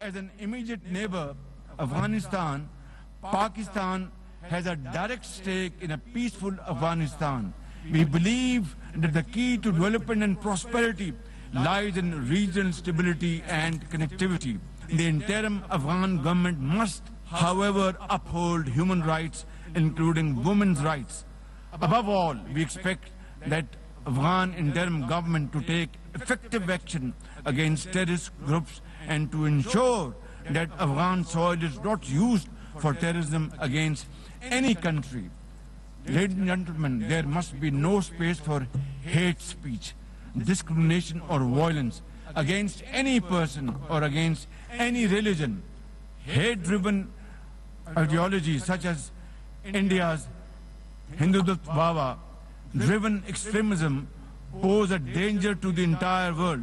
As an immediate neighbor, Afghanistan, Pakistan has a direct stake in a peaceful Afghanistan. We believe that the key to development and prosperity lies in regional stability and connectivity. The interim Afghan government must, however, uphold human rights, including women's rights. Above all, we expect that Afghan interim government to take effective action against terrorist groups and to ensure that Afghan soil is not used for terrorism against any country. Ladies and gentlemen, there must be no space for hate speech, discrimination or violence against any person or against any religion. Hate-driven ideologies such as India's Hindutva driven extremism pose a danger to the entire world.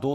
2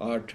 8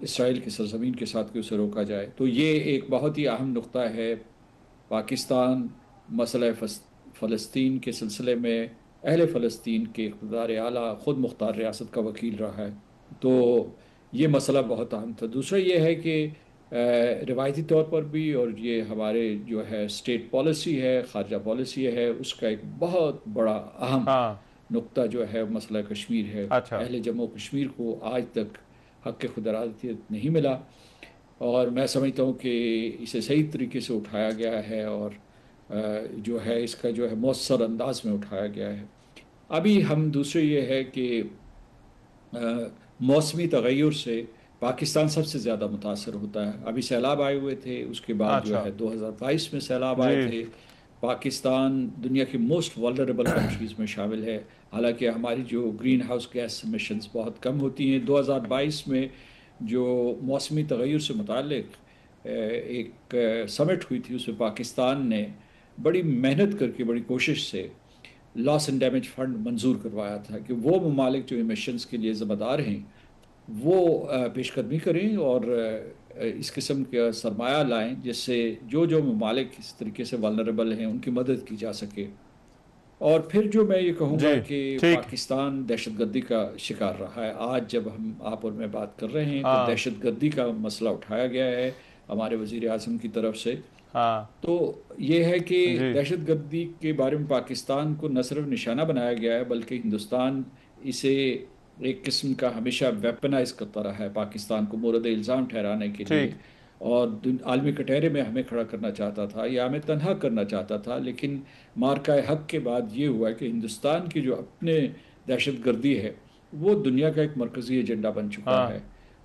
اسرائیل کی سرزمین کے ساتھ کہ اسے روکا جائے. تو یہ ایک بہت ہی اہم نقطہ ہے. پاکستان مسئلہ فلسطین کے سلسلے میں اہل فلسطین کے اقتدار اعلیٰ خود مختار ریاست کا وکیل رہا ہے. تو یہ مسئلہ بہت اہم تھا. دوسرا یہ ہے کہ روایتی طور پر بھی، اور یہ ہمارے جو ہے اسٹیٹ پالیسی ہے، خارجہ پالیسی ہے، اس کا ایک بہت بڑا اہم ہاں نقطہ جو ہے مسئلہ کشمیر ہے. اچھا اہل جموں کشمیر کو آج تک حق خود ارادیت نہیں ملا، اور میں سمجھتا ہوں کہ اسے صحیح طریقے سے اٹھایا گیا ہے، اور جو ہے اس کا جو ہے مؤثر انداز میں اٹھایا گیا ہے. ابھی ہم دوسرے یہ ہے کہ موسمی تغیر سے پاکستان سب سے زیادہ متاثر ہوتا ہے. ابھی سیلاب آئے ہوئے تھے، اس کے بعد جو اچھا ہے 2022 میں سیلاب جی آئے تھے. پاکستان دنیا کی موسٹ والنریبل کنٹریز میں شامل ہے، حالانکہ ہماری جو گرین ہاؤس گیس ایمیشنز بہت کم ہوتی ہیں. 2022 میں جو موسمی تغیر سے متعلق ایک سمٹ ہوئی تھی، اس میں پاکستان نے بڑی محنت کر کے، بڑی کوشش سے لاس اینڈ ڈیمیج فنڈ منظور کروایا تھا کہ وہ ممالک جو ایمیشنز کے لیے ذمہ دار ہیں وہ پیش قدمی کریں اور اس قسم کا سرمایہ لائیں، جس سے جو ممالک اس طریقے سے والنریبل ہیں ان کی مدد کی جا سکے. اور پھر جو میں یہ کہوں جی گا کہ ٹھیک پاکستان دہشت گردی کا شکار رہا ہے. آج جب آپ اور میں بات کر رہے ہیں تو ہاں دہشت گردی کا مسئلہ اٹھایا گیا ہے ہمارے وزیر اعظم کی طرف سے. ہاں تو یہ ہے کہ جی دہشت گردی کے بارے میں پاکستان کو نہ صرف نشانہ بنایا گیا ہے، بلکہ ہندوستان اسے ایک قسم کا ہمیشہ ویپنائز کرتا رہا ہے، پاکستان کو مورد الزام ٹھہرانے کے لیے، ٹھیک اور عالمی کٹہرے میں ہمیں کھڑا کرنا چاہتا تھا یا ہمیں تنہا کرنا چاہتا تھا. لیکن مارکہ حق کے بعد یہ ہوا کہ ہندوستان کی جو اپنے دہشت گردی ہے وہ دنیا کا ایک مرکزی ایجنڈا بن چکا ہاں ہے.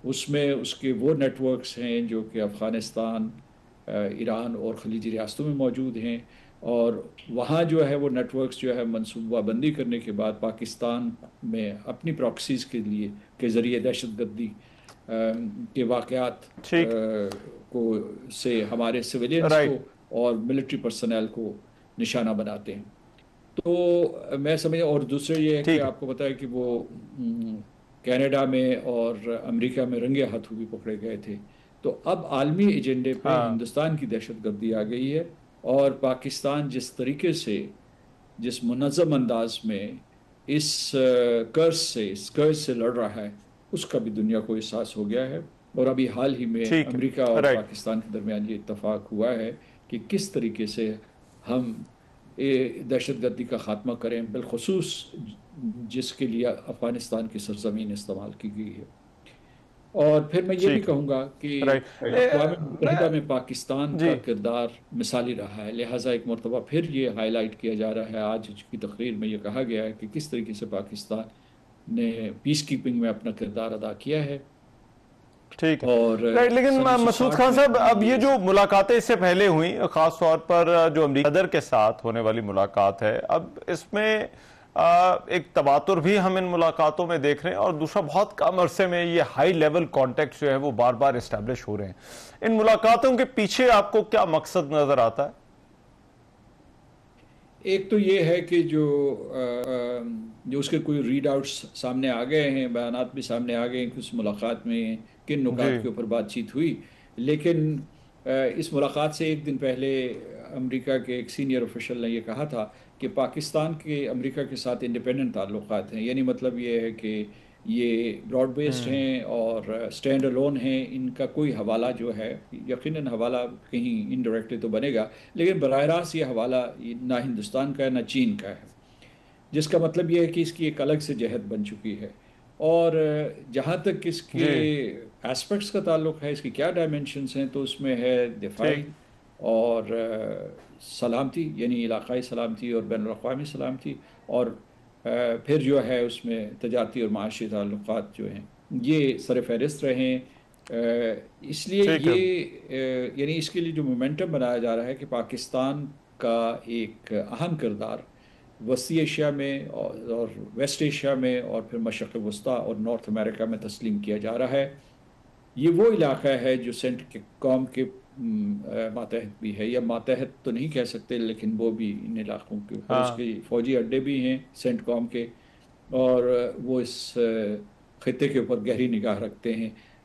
اس میں اس کے وہ نیٹ ورکس ہیں جو کہ افغانستان، ایران اور خلیجی ریاستوں میں موجود ہیں، اور وہاں جو ہے وہ نیٹ ورکس جو ہے منصوبہ بندی کرنے کے بعد پاکستان میں اپنی پراکسیز کے لیے کے ذریعے دہشت گردی کے واقعات ٹھیک کو سے ہمارے سویلینز رائٹ کو اور ملٹری پرسنل کو نشانہ بناتے ہیں. تو میں سمجھ، اور دوسرے یہ ہے کہ ٹھیک ہے آپ کو پتہ ہے کہ وہ کینیڈا میں اور امریکہ میں رنگے ہاتھوں بھی پکڑے گئے تھے. تو اب عالمی ایجنڈے پہ ہاں ہندوستان کی دہشت گردی آ گئی ہے، اور پاکستان جس طریقے سے، جس منظم انداز میں اس قرض سے لڑ رہا ہے، اس کا بھی دنیا کو احساس ہو گیا ہے. اور ابھی حال ہی میں ٹھیک امریکہ ہے اور رائٹ پاکستان کے درمیان یہ اتفاق ہوا ہے کہ کس طریقے سے ہم دہشت گردی کا خاتمہ کریں، بالخصوص جس کے لیے افغانستان کی سرزمین استعمال کی گئی ہے. اور پھر میں یہ بھی ٹھیک ہے کہوں گا کہ رائٹ اقوام میں متحدہ میں پاکستان جی کا کردار مثالی رہا ہے، لہٰذا ایک مرتبہ پھر یہ ہائی لائٹ کیا جا رہا ہے. آج کی تقریر میں یہ کہا گیا ہے کہ کس طریقے سے پاکستان نے پیس کیپنگ میں اپنا کردار ادا کیا ہے. ٹھیک ہے اور رائٹ. لیکن سن مسعود 1960 خان میں صاحب، اب یہ یہ جو ملاقاتیں اس سے پہلے ہوئیں، خاص طور پر جو امریکی صدر کے ساتھ ہونے والی ملاقات ہے، اب اس میں ایک تواتر بھی ہم ان ملاقاتوں میں دیکھ رہے ہیں، اور دوسرا بہت کم عرصے میں یہ ہائی لیول کانٹیکٹ جو ہے وہ بار بار اسٹیبلش ہو رہے ہیں. ان ملاقاتوں کے پیچھے آپ کو کیا مقصد نظر آتا ہے؟ ایک تو یہ ہے کہ جو اس کے کوئی ریڈ آؤٹس سامنے آ گئے ہیں، بیانات بھی سامنے آ گئے ہیں کہ اس ملاقات میں کن جی نکات کے اوپر بات چیت ہوئی. لیکن اس ملاقات سے ایک دن پہلے امریکہ کے ایک سینئر آفیشل نے یہ کہا تھا کہ پاکستان کے امریکہ کے ساتھ انڈیپینڈنٹ تعلقات ہیں. یعنی مطلب یہ ہے کہ یہ براڈ بیسڈ ہیں اور سٹینڈ الون ہیں. ان کا کوئی حوالہ جو ہے، یقیناً حوالہ کہیں انڈائریکٹلی تو بنے گا، لیکن براہ راست یہ حوالہ نہ ہندوستان کا ہے نہ چین کا ہے، جس کا مطلب یہ ہے کہ اس کی ایک الگ سے جہت بن چکی ہے. اور جہاں تک اس کے جی ایسپیکٹس کا تعلق ہے، اس کی کیا ڈائمنشنز ہیں، تو اس میں ہے دفاعی ٹھیک اور سلامتی، یعنی علاقائی سلامتی اور بین الاقوامی سلامتی، اور پھر جو ہے اس میں تجارتی اور معاشی تعلقات جو ہیں یہ سر فہرست رہیں. اس لیے ٹھیک ہے یہ یعنی اس کے لیے جو مومنٹم بنایا جا رہا ہے کہ پاکستان کا ایک اہم کردار وسطی ایشیا میں اور ویسٹ ایشیا میں اور پھر مشرق وسطیٰ اور نارتھ امریکہ میں تسلیم کیا جا رہا ہے. یہ وہ علاقہ ہے جو سینٹ کے قوم کے ماتحت بھی ہے، یا ماتحت تو نہیں کہہ سکتے، لیکن وہ بھی ان علاقوں کے اوپر اس ہاں کے فوجی اڈے بھی ہیں سینٹ کام کے، اور وہ اس خطے کے اوپر گہری نگاہ رکھتے ہیں.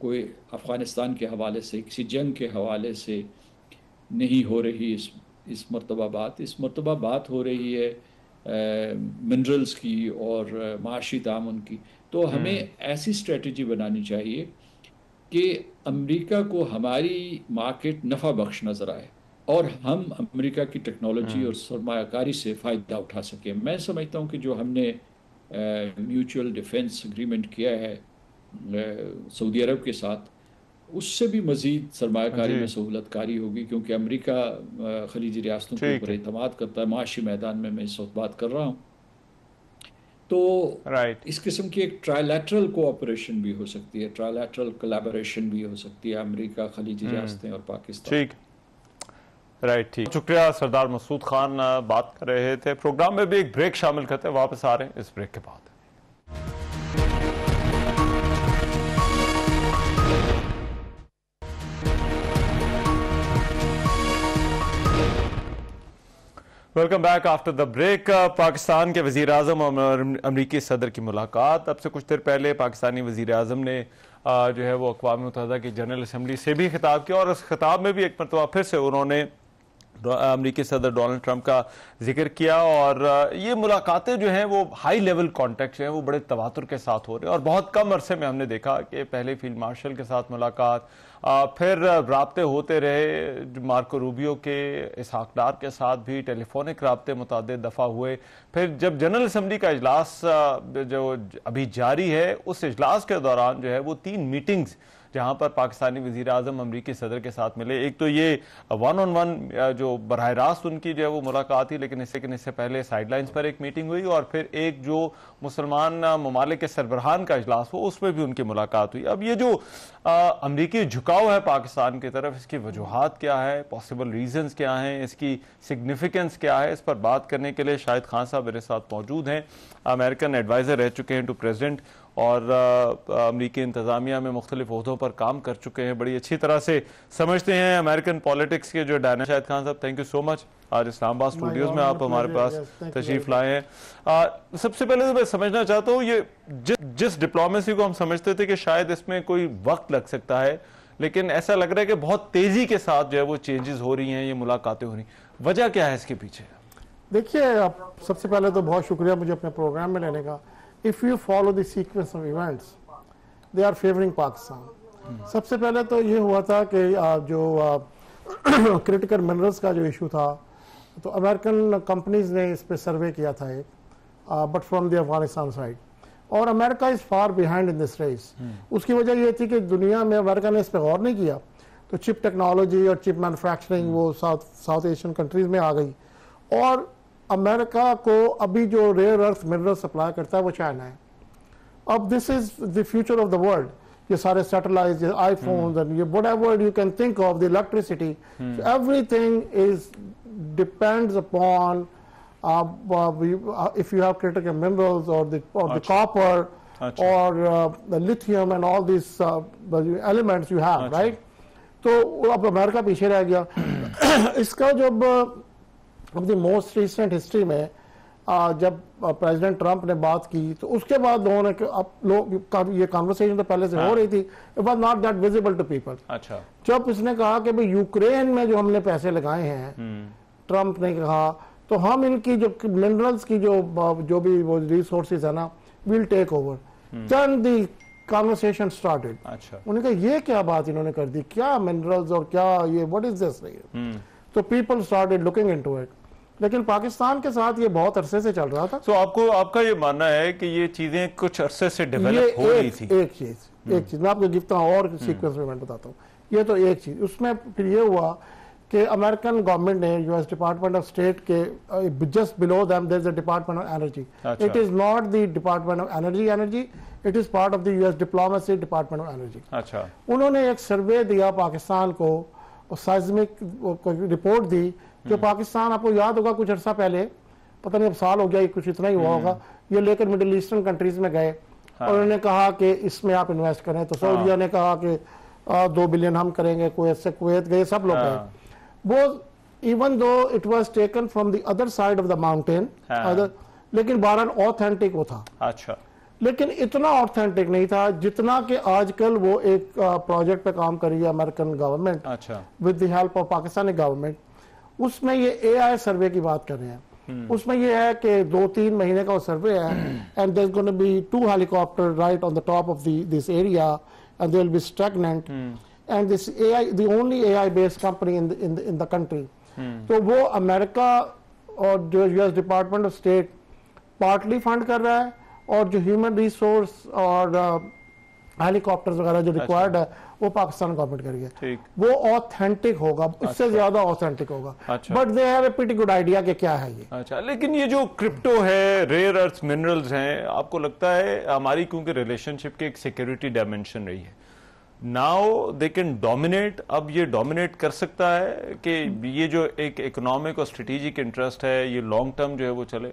کوئی افغانستان کے حوالے سے کسی جنگ کے حوالے سے نہیں ہو رہی اس مرتبہ بات. اس مرتبہ بات ہو رہی ہے منرلز کی اور معاشی تعاون کی. تو ہمیں ایسی اسٹریٹجی بنانی چاہیے کہ امریکہ کو ہماری مارکیٹ نفع بخش نظر آئے اور ہم امریکہ کی ٹیکنالوجی اور سرمایہ کاری سے فائدہ اٹھا سکیں. میں سمجھتا ہوں کہ جو ہم نے میوچول ڈیفنس اگریمنٹ کیا ہے سعودی عرب کے ساتھ، اس سے بھی مزید سرمایہ کاری میں سہولت کاری ہوگی، کیونکہ امریکہ خلیجی ریاستوں کے اوپر اعتماد کرتا ہے. معاشی میدان میں اس وقت بات کر رہا ہوں. تو اس قسم کی ایک ٹرائیلیٹرل کوآپریشن بھی ہو سکتی ہے، ٹرائیلیٹرل کولیبوریشن بھی ہو سکتی ہے امریکہ، خلیجی ریاستیں اور پاکستان. ٹھیک. ٹھیک، شکریہ. سردار مسعود خان بات کر رہے تھے. پروگرام میں بھی ایک بریک شامل کرتے ہیں، واپس آ رہے ہیں اس بریک کے بعد. Welcome back after the break. Pakistan کے وزیر اعظم اور امریکی صدر کی ملاقات. اب سے کچھ دیر پہلے پاکستانی وزیر اعظم نے جو ہے وہ اقوام متحدہ کی جنرل اسمبلی سے بھی خطاب کیا، اور اس خطاب میں بھی ایک مرتبہ پھر سے انہوں نے امریکی صدر ڈونلڈ ٹرمپ کا ذکر کیا. اور یہ ملاقاتیں جو ہیں وہ ہائی لیول کانٹیکٹ ہیں، وہ بڑے تواتر کے ساتھ ہو رہے ہیں، اور بہت کم عرصے میں ہم نے دیکھا کہ پہلے فیلڈ مارشل کے ساتھ ملاقات، پھر رابطے ہوتے رہے مارکو روبیو کے، اسحاق ڈار کے ساتھ بھی ٹیلی فونک رابطے متعدد دفعہ ہوئے. پھر جب جنرل اسمبلی کا اجلاس جو ابھی جاری ہے، اس اجلاس کے دوران جو ہے وہ 3 میٹنگز جہاں پر پاکستانی وزیر اعظم امریکی صدر کے ساتھ ملے. ایک تو یہ 1-on-1 جو براہ راست ان کی جو ہے وہ ملاقات تھی، لیکن اس سے پہلے سائیڈ لائنز پر ایک میٹنگ ہوئی، اور پھر ایک جو مسلمان ممالک کے سربراہان کا اجلاس ہو اس میں بھی ان کی ملاقات ہوئی. اب یہ جو امریکی جھکاؤ ہے پاکستان کی طرف، اس کی وجوہات کیا ہے، پاسبل ریزنز کیا ہیں، اس کی سگنیفیکنس کیا ہے، اس پر بات کرنے کے لیے شاہد خان صاحب میرے ساتھ موجود ہیں. امریکن ایڈوائزر رہ چکے ہیں ٹو پریزیڈنٹ، اور امریکی انتظامیہ میں مختلف عہدوں پر کام کر چکے ہیں، بڑی اچھی طرح سے سمجھتے ہیں امریکن پالیٹکس کے جو ڈائنامکس. شاہد خان صاحب، تھینک یو سو مچ، آج اسلام آباد اسٹوڈیوز میں آپ ہمارے پاس تشریف لائے ہیں. سب سے پہلے تو میں سمجھنا چاہتا ہوں، یہ جس ڈپلومیسی کو ہم سمجھتے تھے کہ شاید اس میں کوئی وقت لگ سکتا ہے، لیکن ایسا لگ رہا ہے کہ بہت تیزی کے ساتھ جو ہے وہ چینجز ہو رہی ہیں، یہ ملاقاتیں ہو رہی ہیں. وجہ کیا ہے اس کے پیچھے؟ دیکھیے، سب سے پہلے تو بہت شکریہ مجھے اپنے پروگرام میں لینے کا. If you follow the sequence of events, they are favoring Pakistan. سب سے پہلے تو یہ ہوا تھا کہ جو کرٹیکل منرلز کا جو ایشو تھا، تو امریکن کمپنیز نے اس پہ سروے کیا تھا ایک، but from the Afghanistan side, اور America is far behind in this race. اس کی وجہ یہ تھی کہ دنیا میں امریکہ نے اس پہ غور نہیں کیا، تو چپ ٹیکنالوجی اور چپ مینوفیکچرنگ وہ ساؤتھ ایشین کنٹریز میں آ گئی، اور امریکہ کو ابھی جو ریئر ارتھ منرل سپلائی کرتا ہے وہ چائنا ہے. اب this is the future of the world. یہ سارے سیٹلائٹ، آئی فونز، یہ whatever you can think of, the electricity, everything is depends upon if you have critical minerals or the copper or the lithium and all these elements you have, right? تو اب امریکہ پیچھے رہ گیا. اس کا جب اپنی most recent history میں جب پریزیڈنٹ ٹرمپ نے بات کی، تو اس کے بعد لوگوں نے یہ کانورسیشن تو پہلے سے ہو رہی تھی، it was not that visible to people. جب اس نے کہا کہ بھئی یوکرین میں جو ہم نے پیسے لگائے ہیں، ٹرمپ نے کہا تو ہم ان کی جو منرلز کی جو بھی وہ ریسورسز ہے نا، we'll take over. Then the conversation started. انہوں نے کہا یہ کیا بات انہوں نے کر دی، کیا منرلز اور کیا یہ what is this? تو people started looking into it. لیکن پاکستان کے ساتھ یہ بہت عرصے سے چل رہا تھا. تو آپ کا یہ ماننا ہے کہ یہ چیزیں کچھ عرصے سے ڈیولپ ہو رہی تھی؟ ایک چیز میں آپ کو گفتا ہوں اور سیکوینس میں بتاتا ہوں. یہ تو ایک چیز. اس میں پھر یہ ہوا کہ امریکن گورنمنٹ نے U S department of state کے just blow them there is a department of energy. It is not the department of energy it is part of the U S diplomacy department of energy. انہوں نے ایک survey دیا پاکستان کو، سائزمک report دی، جو پاکستان آپ کو یاد ہوگا کچھ عرصہ پہلے، پتہ نہیں اب سال ہو گیا کچھ اتنا ہی ہوا ہوگا، یہ لے کر مڈل ایسٹرن کنٹریز میں گئے اور انہوں نے کہا کہ اس میں آپ انویسٹ کریں. تو سعودیہ نے کہا کہ 2 بلین ہم کریں گے، کویت گئے، سب لوگ گئے. وہ even though it was taken from the other side of the mountain, لیکن بہرحال اوتھینٹک وہ تھا. لیکن اتنا آتھینٹک نہیں تھا جتنا کہ آج کل وہ ایک پروجیکٹ پہ کام کری ہے American government with the help of Pakistani government. اس میں یہ اے آئی سروے کی بات کر رہے ہیں. اس میں یہ ہے کہ 2-3 مہینے کا وہ سروے ہے and there's going to be 2 helicopters right on the top of this area and they will be stagnant and this AI, the only AI based company in the country. تو وہ امریکہ اور جو US department of state partly fund کر رہا ہے اور جو human resource اور ہیلی کاپٹرز وغیرہ جو ریکوائرڈ ہے وہ پاکستان گورنمنٹ کر گیا. وہ آتھینٹک ہوگا, اس سے زیادہ آتھینٹک ہوگا, but they have a pretty good idea کہ کیا ہے یہ. اچھا, لیکن یہ جو کرپٹو ہے, ریئر ارتھ منرلز ہیں, آپ کو لگتا ہے ہماری کیونکہ ریلیشن شپ کی ایک سیکیورٹی ڈائمینشن رہی ہے, ناؤ دے کین ڈومینیٹ, اب یہ ڈومینیٹ کر سکتا ہے کہ یہ جو ایک اکنامک اور اسٹریٹجک انٹرسٹ ہے یہ لانگ ٹرم جو ہے وہ چلے؟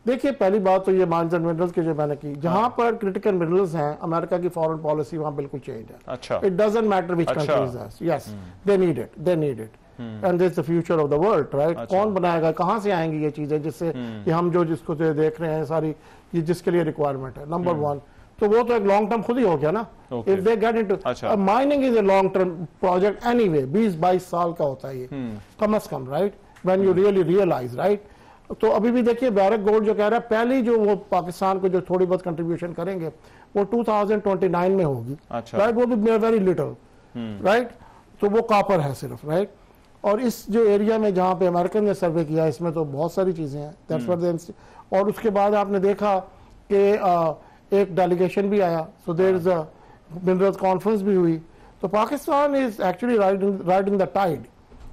دیکھیے پہلی بات تو یہ مائنز اینڈ منرلز کی جو میں نے کی, جہاں پر کرٹیکل منرلز ہیں امریکہ کی فارن پالیسی وہاں بالکل چینج ہے. اچھا, it doesn't matter which countries ہے, yes they need it and this the future of the world, right. کون بنائے گا, کہاں سے آئیں گی یہ چیزیں جس سے کہ ہم جو جس کو دیکھ رہے ہیں ساری یہ جس کے لیے ریکوائرمنٹ ہے, نمبر 1. تو وہ تو ایک لانگ ٹرم خود ہی ہو گیا نا. if they get into mining is a long term project anyway, 20-22 سال کا ہوتا ہے یہ کم از کم, right, when you really realize, right. تو ابھی بھی دیکھیے بیرک گولڈ جو کہہ رہا ہے پہلی جو وہ پاکستان کو جو تھوڑی بہت کنٹریبیوشن کریں گے وہ 2029 میں ہوگی, رائٹ, وہ بھی ویری لٹل, رائٹ. تو وہ کاپر ہے صرف, رائٹ. اور اس جو ایریا میں جہاں پہ امریکن نے سروے کیا اس میں تو بہت ساری چیزیں ہیں. اور اس کے بعد آپ نے دیکھا کہ ایک ڈیلیگیشن بھی آیا, سو دیر از اے منرلز کانفرنس بھی ہوئی. تو Pakistan is actually riding the tied,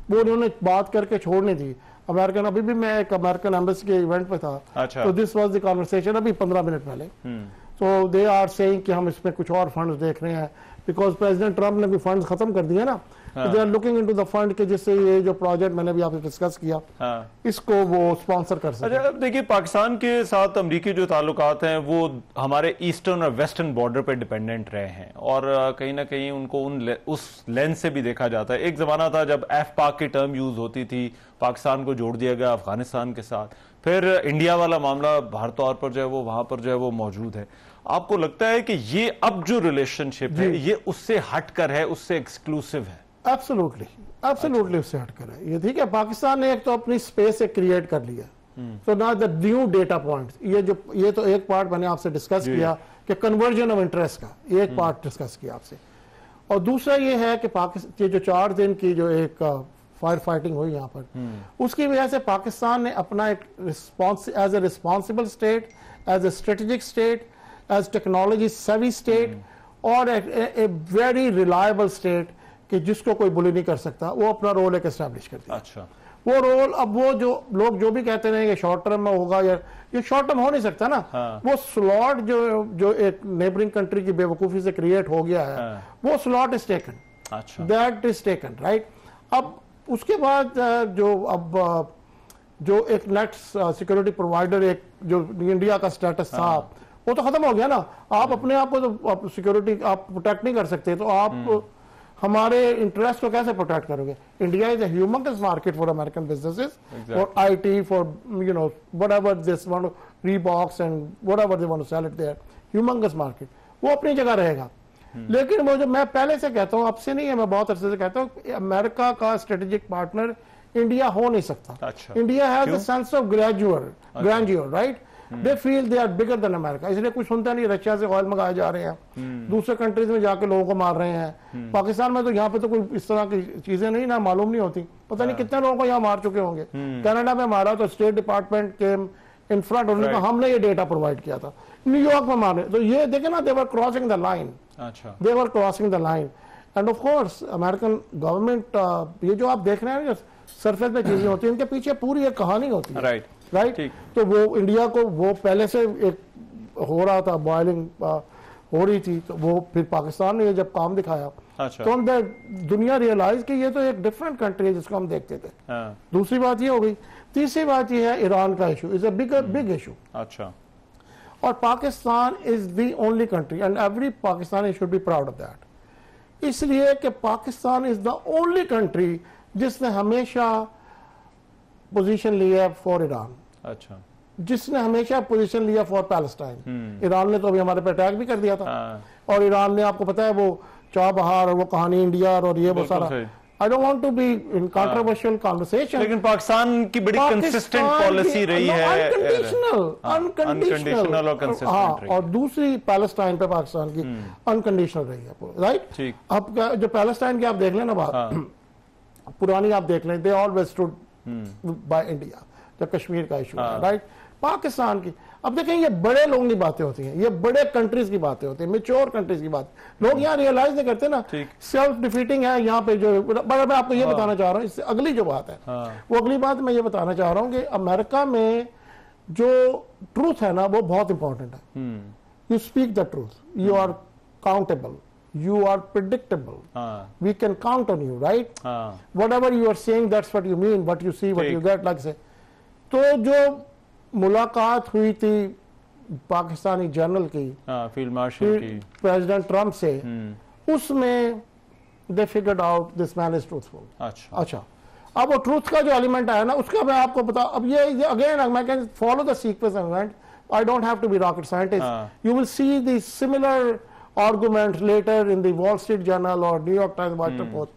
وہ انہوں نے بات کر کے چھوڑنی تھی. امریکن ابھی بھی میں ایک امریکن ایمبیسی کے ایونٹ پہ تھا, تو دس واز دی کانورسیشن ابھی 15 منٹ پہلے. تو دے آر سیئنگ کہ ہم اس میں کچھ اور فنڈز دیکھ رہے ہیں بیکاز پریزیڈنٹ ٹرمپ نے بھی فنڈز ختم کر دیے نا. They are looking into the fund کہ جس سے یہ جو پروجیکٹ میں نے بھی آپ سے ڈسکس کیا اس کو وہ اسپانسر کر سکتے. اچھا, دیکھیے پاکستان کے ساتھ امریکی جو تعلقات ہیں وہ ہمارے ایسٹرن اور ویسٹرن بارڈر پہ ڈیپینڈنٹ رہے ہیں, اور کہیں نہ کہیں ان کو اس لینس سے بھی دیکھا جاتا ہے. ایک زمانہ تھا جب ایف پاک کی ٹرم یوز ہوتی تھی, پاکستان کو جوڑ دیا گیا افغانستان کے ساتھ, پھر انڈیا والا معاملہ باہر طور پر جو ہے وہ وہاں پر جو ہے وہ موجود ہے. آپ کو لگتا ہے کہ یہ اب جو ریلیشن شپ ہے یہ اس سے ہٹ کر ہے, اس سے ایکسکلوسیو ہے؟ ایبسولوٹلی اس سے ہٹ کر ہے یہ. ٹھیک ہے, پاکستان نے ایک تو اپنی اسپیس کریٹ کر لیا, تو نا دا نیو ڈیٹا پوائنٹس, یہ تو ایک پارٹ میں نے آپ سے ڈسکس کیا کہ کنورژن آف انٹرسٹ کا ایک پارٹ ڈسکس کیا آپ سے. اور دوسرا یہ ہے کہ یہ جو 4 دن کی جو ایک فائر فائٹنگ ہوئی یہاں پر, اس کی وجہ سے پاکستان نے اپنا ایک as a responsible state, as a strategic state, as technology savvy state, اور اے ویری ریلائبل اسٹیٹ کہ جس کو کوئی بلی نہیں کر سکتا, وہ اپنا رول ایک اسٹیبلش کر دیا. اچھا, وہ رول اب وہ جو لوگ جو بھی کہتے ہیں کہ شارٹ ٹرم میں ہوگا, یا یہ شارٹ ٹرم ہو نہیں سکتا نا. وہ سلاٹ جو ایک نیبرنگ کنٹری کی بے وقوفی سے کریٹ ہو گیا ہے, وہ slot is taken, that is taken, right. اب اس کے بعد جو ایک نیٹ سیکورٹی پرووائڈر ایک جو انڈیا کا سٹیٹس تھا وہ تو ختم ہو گیا نا. آپ اپنے آپ کو تو سیکورٹی آپ پروٹیکٹ نہیں کر سکتے, تو آپ ہمارے انٹرسٹ کو کیسے پروٹیکٹ کرو گے؟ India is a humongous market for American businesses, for I T, for whatever this want Reeboks and whatever they want to sell it there, humongous market, وہ اپنی جگہ رہے گا. لیکن وہ جو میں پہلے سے کہتا ہوں, اب سے نہیں ہے, میں بہت عرصے سے کہتا ہوں کہ امریکہ کا اسٹریٹجک پارٹنر انڈیا ہو نہیں سکتا. India has a sense of grandeur, right. They feel they are bigger than America. اس لیے کچھ سنتا نہیں, رشیا سے آئل منگائے جا رہے ہیں, دوسرے کنٹریز میں جا کے لوگوں کو مار رہے ہیں. پاکستان میں تو یہاں پہ تو کوئی اس طرح کی چیزیں نہیں نا, معلوم نہیں ہوتی, پتہ نہیں کتنے لوگوں کو یہاں مار چکے ہوں گے. کینیڈا میں مارا تو اسٹیٹ ڈپارٹمنٹ کے ان فرنٹ, انہوں نے کہا ہم نے یہ ڈیٹا پرووائڈ کیا تھا. نیو یارک میں مارے, تو یہ دیکھیں نا, they were crossing the line. They were crossing the line. And of course American government, یہ جو آپ دیکھ رہے ہیں سرفیس پہ چیزیں ہوتی ہیں, ان کے پیچھے پوری ایک کہانی ہوتی ہے, رائٹ. تو وہ انڈیا کو وہ پہلے سے ایک ہو رہا تھا, بوائلنگ ہو رہی تھی, تو وہ پھر پاکستان نے یہ جب کام دکھایا تو دنیا ریئلائز کہ یہ تو ایک ڈفرینٹ کنٹری ہے جس کو ہم دیکھتے تھے. دوسری بات یہ ہو گئی. تیسری بات یہ ہے ایران کا issue is a big issue. اچھا, اور Pakistan is the only country and every Pakistani should be proud of that, اس لیے کہ Pakistan is the only country جس نے ہمیشہ پوزیشن لیا فار ایران, اچھا, جس نے ہمیشہ پوزیشن لیا فار پیلسٹائن. ایران نے تو ابھی ہمارے پہ اٹیک بھی کر دیا تھا, اور ایران نے آپ کو پتا ہے وہ چابہار اور وہ کہانی انڈیا اور یہ وہ سارا. I don't want to be in controversial conversation. لیکن پاکستان کی بڑی کنسسٹنٹ پالیسی رہی ہے, unconditional اور consistent رہی ہے. اور دوسری پیلسٹائن پہ پاکستان کی unconditional رہی ہے, رائٹ. اب جو پیلسٹائن کی آپ دیکھ لیں نا بات پرانی آپ دیکھ لیں, they always stood by India جب کشمیر کا ایشو ہے, رائٹ. پاکستان کی اب دیکھیں یہ بڑے لوگوں کی باتیں ہوتی ہیں, یہ بڑے کنٹریز کی باتیں ہوتی ہیں, میچور کنٹریز کی بات. لوگ یہاں ریئلائز نہیں کرتے نا, سیلف ڈیفیٹنگ ہے یہاں پہ. جو میں آپ کو یہ بتانا چاہ رہا ہوں, اس سے اگلی جو بات ہے وہ اگلی بات میں یہ بتانا چاہ رہا ہوں کہ امریکہ میں جو ٹروتھ ہے نا وہ بہت امپورٹنٹ ہے. You speak the truth, you are accountable, you are predictable. We can count on you, right? Whatever you are saying, that's what you mean, what you see, what you get, like say. تو جو ملاقات ہوئی تھی Pakistani general کی field marshal کی president Trump سے, اس میں they figured out this man is truthful. اچھا اب وہ ٹروتھ کا جو ایلیمنٹ آیا نا اس کا میں آپ کو بتا, اب یہ اگین میں کہوں follow the sequence of event. I don't have to be rocket scientist. You will see the similar arguments later in the Wall Street Journal or New York Times, Washington Post.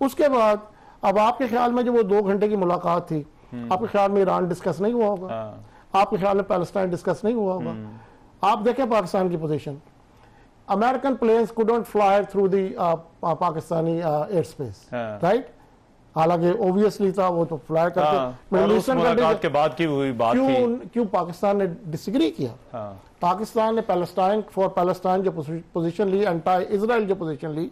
اس کے بعد اب آپ کے خیال میں جو وہ 2 گھنٹے کی ملاقات تھی, آپ کے خیال میں ایران ڈسکس نہیں ہوا ہوگا, آپ کے خیال میں پیلسٹائن ڈسکس نہیں ہوا ہوگا. آپ دیکھیں پاکستان کی position, American planes couldn't fly through the Pakistani air space, right. حالانکہ اوبیسلی تھا وہ تو فلائی کرتے. ملاقات کے بعد کی ہوئی بات تھی, کیوں پاکستان نے ڈس ایگری کیا؟ پاکستان نے پیلسٹائن فار پیلسٹائن جو پوزیشن لی, انٹائی اسرائیل جو پوزیشن لی,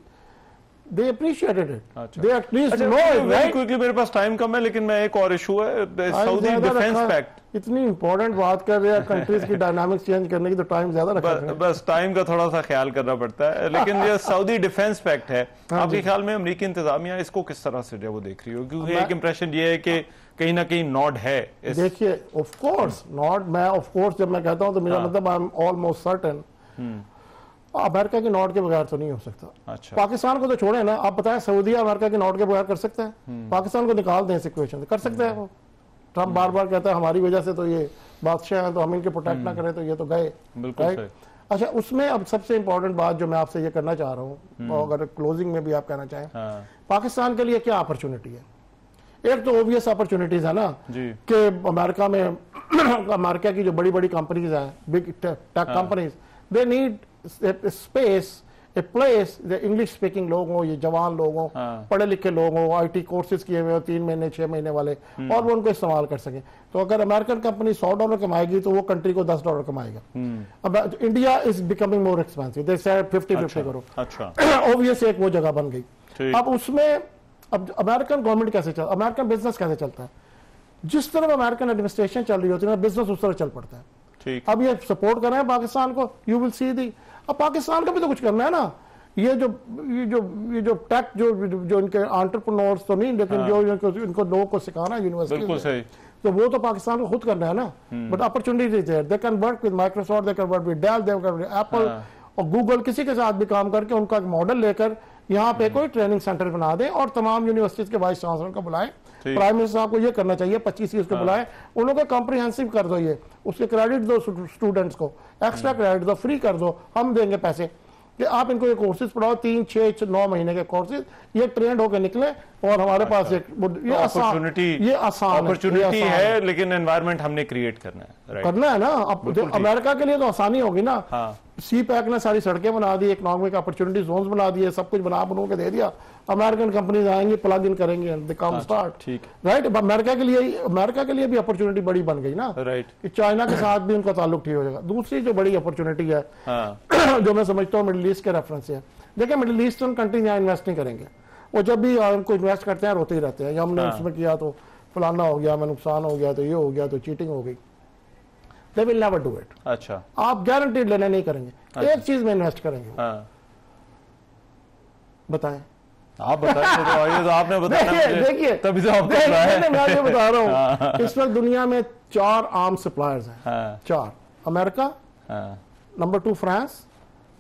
they appreciated it. They at least know it, right? Quickly میرے پاس ٹائم کم ہے لیکن میں ایک اور ایشو ہے, سعودی ڈیفنس پیکٹ. اتنی امپورٹنٹ بات کر رہے ہیں کنٹریز کی ڈائنامکس چینج کرنے کی, تو ٹائم زیادہ رکھا ہے. بس ٹائم کا تھوڑا سا خیال کرنا پڑتا ہے. لیکن یہ سعودی ڈیفنس پیکٹ ہے, آپ کے خیال میں امریکی انتظامیہ اس کو کس طرح سے وہ دیکھ رہی ہو؟ کیونکہ ایک امپریشن یہ ہے کہ کہیں نہ کہیں نوڈ ہے. دیکھیے آف کورس نوڈ, میں آف کورس جب میں کہتا ہوں تو میرا مطلب آئی ایم آلموسٹ سرٹن امریکہ کے نوٹ کے بغیر تو نہیں ہو سکتا. پاکستان کو تو چھوڑیں نا, آپ بتائیں سعودیہ امریکہ کے نوٹ کے بغیر کر سکتا ہے؟ پاکستان کو نکال دیں اس ایکویشن سے, کر سکتا ہے وہ؟ ٹرمپ بار بار کہتا ہے ہماری وجہ سے تو یہ بادشاہ ہیں تو ہم ان کے پروٹیکٹ نہ کریں تو یہ تو گئے. اچھا اس میں اب سب سے امپورٹنٹ بات جو میں آپ سے یہ کرنا چاہ رہا ہوں, اور اگر کلوزنگ میں بھی آپ کہنا چاہیں, پاکستان کے لیے کیا اپرچونٹی ہے؟ ایک تو اوبیس اپرچونٹیز ہے نا کہ امریکہ میں امریکہ کی جو بڑی بڑی کمپنیز ہیں, big tech companies, they need space, a place, English speaking لوگ ہوں, یہ جوان لوگ ہوں, پڑھے لکھے لوگ ہوں, آئی ٹی کورسز کیے ہوئے 3 مہینے 6 مہینے والے, اور وہ ان کو استعمال کر سکیں. تو اگر امریکن کمپنی $100 کمائے گی تو وہ کنٹری کو $10 کمائے گا. اب India is becoming more expensive, they say 50-50 کرو, اوبویس ایک وہ جگہ بن گئی. اب اس میں اب امریکن گورنمنٹ کیسے چلتا, امریکن بزنس کیسے چلتا ہے؟ جس طرح امریکن ایڈمنسٹریشن چل رہی ہوتی ہے بزنس اس طرح چل پڑتا ہے. اب یہ سپورٹ کر رہے ہیں پاکستان کو, یو ول سی دی. اب پاکستان کا بھی تو کچھ کرنا ہے نا. یہ جو ٹیک جو ان کے انٹرپرنورز تو نہیں, لیکن جو ان کو لوگوں کو سکھانا ہے یونیورسٹی, تو وہ تو پاکستان کو خود کرنا ہے نا. بٹ اپرچونٹیز ہے, they can work with Microsoft, they can work with Dell, they can work with Apple اور گوگل, کسی کے ساتھ بھی کام کر کے ان کا ایک ماڈل لے کر یہاں پہ کوئی ٹریننگ سینٹر بنا دیں, اور تمام یونیورسٹیز کے وائس چانسلر کو بلائیں. پرائم منسٹر صاحب کو یہ کرنا چاہیے, 25 اس کو بلائیں, ان لوگوں کو کمپریہنسو کر دو, یہ اس کے کریڈٹ دو اسٹوڈنٹس کو, ایکسٹرا کریڈٹ دو, فری کر دو, ہم دیں گے پیسے کہ آپ ان کو یہ کورسز پڑھاؤ, 3, 6, 9 مہینے کے کورسز, یہ ٹرینڈ ہو کے نکلیں, اور ہمارے پاس ایک یہ آسان اپرچونٹی ہے, لیکن انوائرمنٹ ہم نے کریٹ کرنا ہے نا. اب امریکہ کے لیے تو آسانی ہوگی نا, سی پیک نے ساری سڑکیں بنا دی, اکنامک اپرچونٹی زونز بنا دیے, سب کچھ بنا کے دے دیا. امریکن کمپنیز آئیں گی, پلگ ان کریں گے, دے کم اسٹارٹ, رائٹ. امریکہ کے لیے بھی اپرچونٹی بڑی بن گئی نا, کہ چائنا کے ساتھ بھی ان کا تعلق ٹھیک ہو جائے گا. دوسری جو بڑی اپرچونٹی ہے جو میں سمجھتا ہوں مڈل ایسٹ کے ریفرنس سے, دیکھیں مڈل ایسٹرن کنٹریز یہاں انویسٹ نہیں کریں گے, وہ جب بھی ان کو انویسٹ کرتے ہیں روتے ہی رہتے ہیں, ہم نے اس میں کیا تو فلانا ہو گیا, میں نقصان ہو گیا, تو یہ ہو گیا, تو چیٹنگ ہو گئی. They will never do it. اچھا آپ گارنٹیڈ لینے نہیں کریں گے, ایک چیز میں انویسٹ کریں گے. بتائیں, آپ بتائیں, آپ نے بتایا. دیکھیے میں یہ بتا رہا ہوں, اس وقت دنیا میں 4 عام سپلائرز ہیں, 4. امریکہ, نمبر 2 فرانس,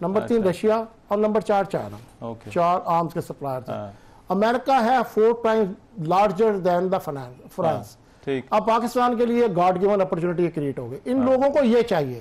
نمبر 3 رشیا, اور نمبر 4 چائنا. 4 آرمز کے سپلائرز ہیں. امریکہ ہے 4 times larger than the France. اب پاکستان کے لیے گاڈ گیون اپرچونٹی کریٹ ہو گئی. ان لوگوں کو یہ چاہیے